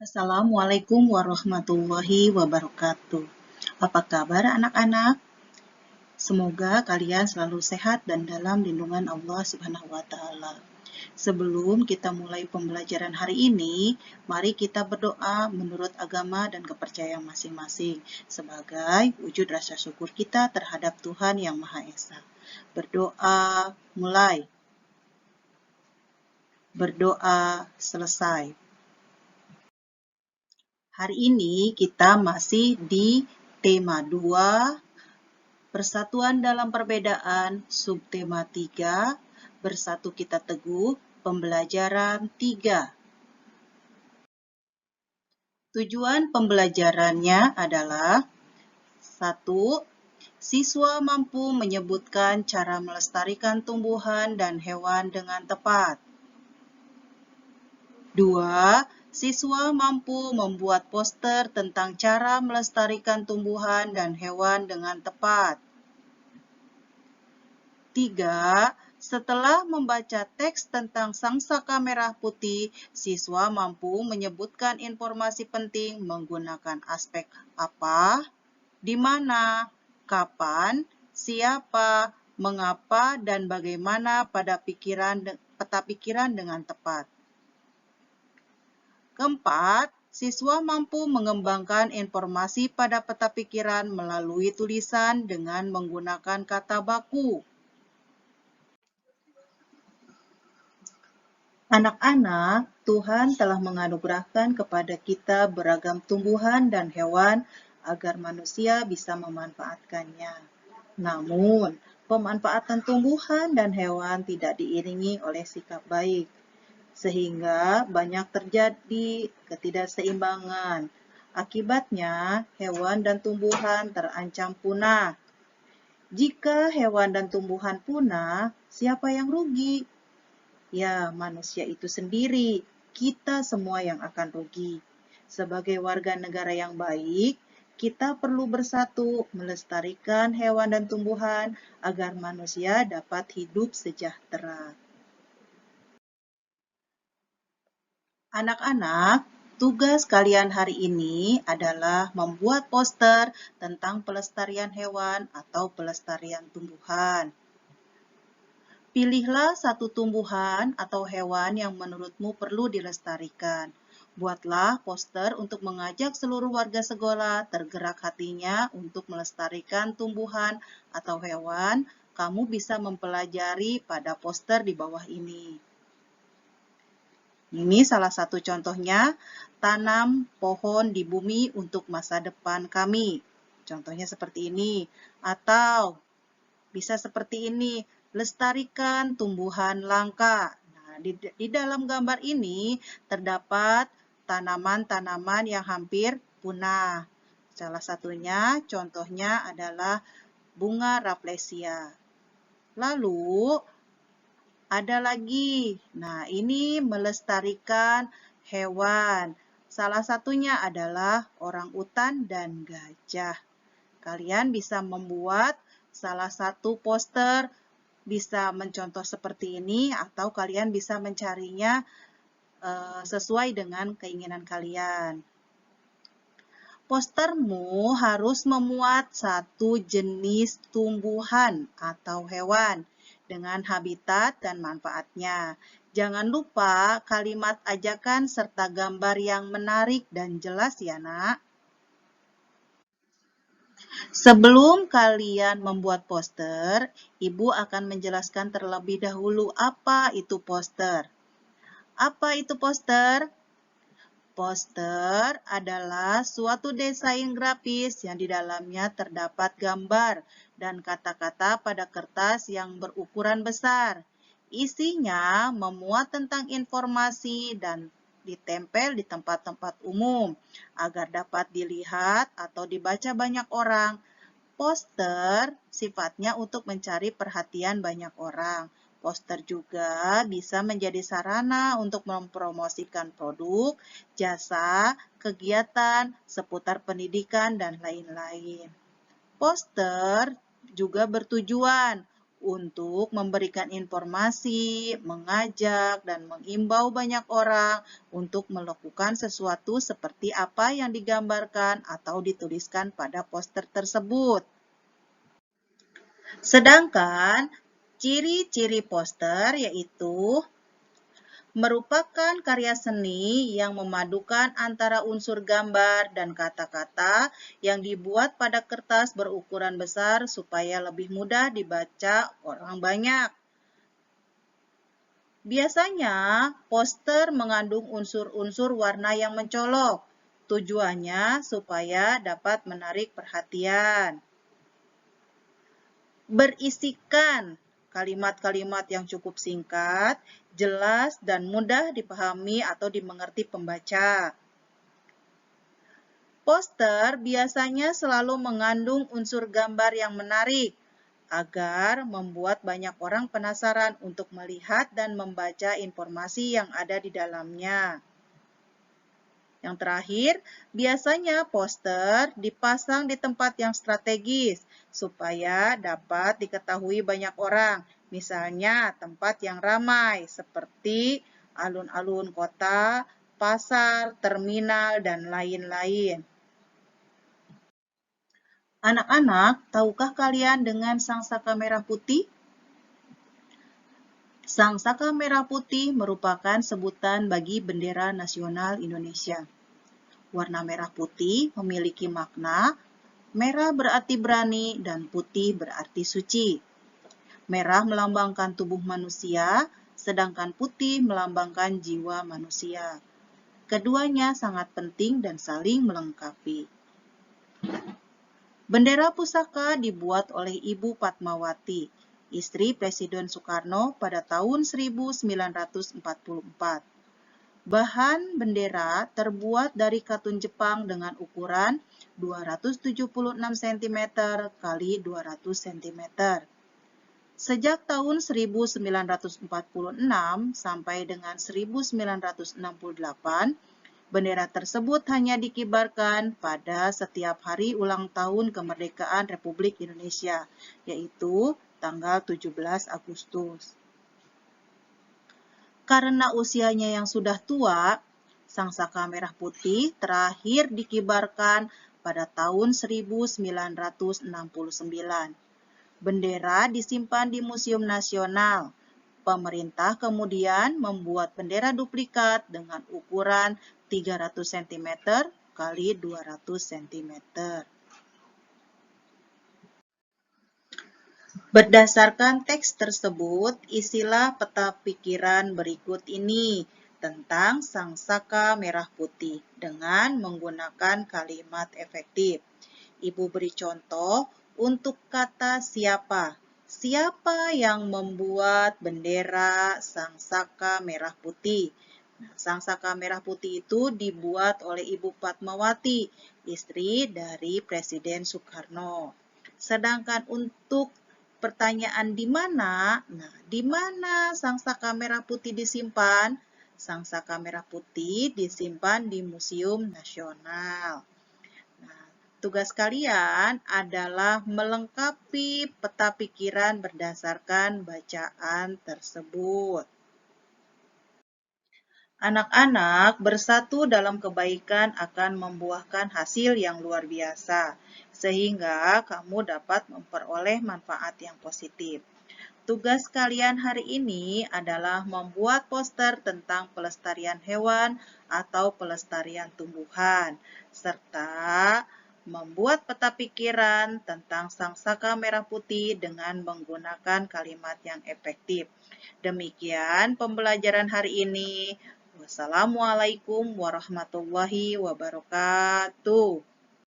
Assalamualaikum warahmatullahi wabarakatuh. Apa kabar anak-anak? Semoga kalian selalu sehat dan dalam lindungan Allah Subhanahu wa taala. Sebelum kita mulai pembelajaran hari ini, mari kita berdoa menurut agama dan kepercayaan masing-masing sebagai wujud rasa syukur kita terhadap Tuhan Yang Maha Esa. Berdoa mulai. Berdoa selesai. Hari ini kita masih di tema 2, Persatuan dalam Perbedaan, subtema 3, Bersatu Kita Teguh, pembelajaran 3. Tujuan pembelajarannya adalah 1. Siswa mampu menyebutkan cara melestarikan tumbuhan dan hewan dengan tepat. 2. Siswa mampu membuat poster tentang cara melestarikan tumbuhan dan hewan dengan tepat. 3. Setelah membaca teks tentang sangsaka merah putih, siswa mampu menyebutkan informasi penting menggunakan aspek apa, di mana, kapan, siapa, mengapa, dan bagaimana pada peta pikiran dengan tepat. Keempat, siswa mampu mengembangkan informasi pada peta pikiran melalui tulisan dengan menggunakan kata baku. Anak-anak, Tuhan telah menganugerahkan kepada kita beragam tumbuhan dan hewan agar manusia bisa memanfaatkannya. Namun, pemanfaatan tumbuhan dan hewan tidak diiringi oleh sikap baik, sehingga banyak terjadi ketidakseimbangan. Akibatnya, hewan dan tumbuhan terancam punah. Jika hewan dan tumbuhan punah, siapa yang rugi? Ya, manusia itu sendiri. Kita semua yang akan rugi. Sebagai warga negara yang baik, kita perlu bersatu melestarikan hewan dan tumbuhan agar manusia dapat hidup sejahtera. Anak-anak, tugas kalian hari ini adalah membuat poster tentang pelestarian hewan atau pelestarian tumbuhan. Pilihlah satu tumbuhan atau hewan yang menurutmu perlu dilestarikan. Buatlah poster untuk mengajak seluruh warga sekolah tergerak hatinya untuk melestarikan tumbuhan atau hewan. Kamu bisa mempelajari pada poster di bawah ini. Ini salah satu contohnya, tanam pohon di bumi untuk masa depan kami. Contohnya seperti ini. Atau bisa seperti ini, lestarikan tumbuhan langka. Nah, di dalam gambar ini terdapat tanaman-tanaman yang hampir punah. Salah satunya, contohnya adalah bunga Rafflesia. Lalu, ada lagi. Nah, ini melestarikan hewan. Salah satunya adalah orangutan dan gajah. Kalian bisa membuat salah satu poster, bisa mencontoh seperti ini, atau kalian bisa mencarinya sesuai dengan keinginan kalian. Postermu harus memuat satu jenis tumbuhan atau hewan dengan habitat dan manfaatnya. Jangan lupa kalimat ajakan serta gambar yang menarik dan jelas ya, Nak. Sebelum kalian membuat poster, Ibu akan menjelaskan terlebih dahulu apa itu poster. Apa itu poster? Poster adalah suatu desain grafis yang di dalamnya terdapat gambar dan kata-kata pada kertas yang berukuran besar. Isinya memuat tentang informasi dan ditempel di tempat-tempat umum agar dapat dilihat atau dibaca banyak orang. Poster sifatnya untuk mencari perhatian banyak orang. Poster juga bisa menjadi sarana untuk mempromosikan produk, jasa, kegiatan seputar pendidikan, dan lain-lain. Poster juga bertujuan untuk memberikan informasi, mengajak, dan mengimbau banyak orang untuk melakukan sesuatu seperti apa yang digambarkan atau dituliskan pada poster tersebut. Sedangkan ciri-ciri poster yaitu merupakan karya seni yang memadukan antara unsur gambar dan kata-kata yang dibuat pada kertas berukuran besar supaya lebih mudah dibaca orang banyak. Biasanya, poster mengandung unsur-unsur warna yang mencolok. Tujuannya supaya dapat menarik perhatian. Berisikan kalimat-kalimat yang cukup singkat, jelas, dan mudah dipahami atau dimengerti pembaca. Poster biasanya selalu mengandung unsur gambar yang menarik agar membuat banyak orang penasaran untuk melihat dan membaca informasi yang ada di dalamnya. Yang terakhir, biasanya poster dipasang di tempat yang strategis supaya dapat diketahui banyak orang. Misalnya tempat yang ramai seperti alun-alun kota, pasar, terminal, dan lain-lain. Anak-anak, tahukah kalian dengan sangsaka merah putih? Sangsaka merah putih merupakan sebutan bagi bendera nasional Indonesia. Warna merah putih memiliki makna, merah berarti berani dan putih berarti suci. Merah melambangkan tubuh manusia, sedangkan putih melambangkan jiwa manusia. Keduanya sangat penting dan saling melengkapi. Bendera pusaka dibuat oleh Ibu Fatmawati, istri Presiden Soekarno pada tahun 1944. Bahan bendera terbuat dari katun Jepang dengan ukuran 276 cm x 200 cm. Sejak tahun 1946 sampai dengan 1968, bendera tersebut hanya dikibarkan pada setiap hari ulang tahun kemerdekaan Republik Indonesia, yaitu tanggal 17 Agustus. Karena usianya yang sudah tua, sangsaka merah putih terakhir dikibarkan pada tahun 1969. Bendera disimpan di Museum Nasional. Pemerintah kemudian membuat bendera duplikat dengan ukuran 300 cm kali 200 cm. Berdasarkan teks tersebut, isilah peta pikiran berikut ini tentang sangsaka merah putih dengan menggunakan kalimat efektif. Ibu beri contoh untuk kata siapa. Siapa yang membuat bendera sangsaka merah putih? Nah, sangsaka merah putih itu dibuat oleh Ibu Fatmawati, istri dari Presiden Soekarno. Sedangkan untuk pertanyaan di mana? Nah, di mana sangsaka merah putih disimpan? Sangsaka merah putih disimpan di Museum Nasional. Nah, tugas kalian adalah melengkapi peta pikiran berdasarkan bacaan tersebut. Anak-anak bersatu dalam kebaikan akan membuahkan hasil yang luar biasa, sehingga kamu dapat memperoleh manfaat yang positif. Tugas kalian hari ini adalah membuat poster tentang pelestarian hewan atau pelestarian tumbuhan, serta membuat peta pikiran tentang sangsaka merah putih dengan menggunakan kalimat yang efektif. Demikian pembelajaran hari ini. Wassalamualaikum warahmatullahi wabarakatuh.